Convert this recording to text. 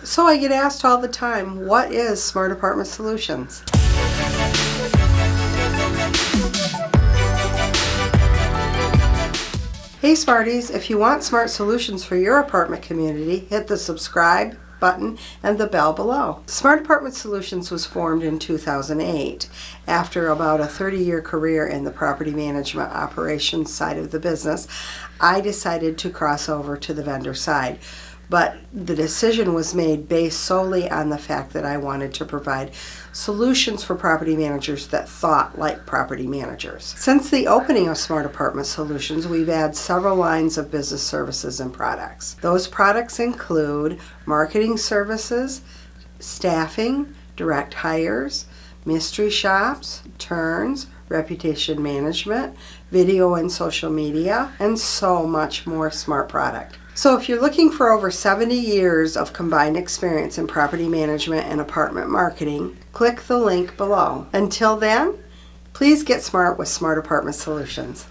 So I get asked all the time, what is Smart Apartment Solutions? Hey Smarties, if you want smart solutions for your apartment community, hit the subscribe button and the bell below. Smart Apartment Solutions was formed in 2008 after about a 30-year career in the property management operations side of the business. I decided to cross over to the vendor side, but the decision was made based solely on the fact that I wanted to provide solutions for property managers that thought like property managers. Since the opening of Smart Apartment Solutions, we've added several lines of business services and products. Those products include marketing services, staffing, direct hires, mystery shops, turns, reputation management, video and social media, and so much more smart product. So if you're looking for over 70 years of combined experience in property management and apartment marketing, click the link below. Until then, please get smart with Smart Apartment Solutions.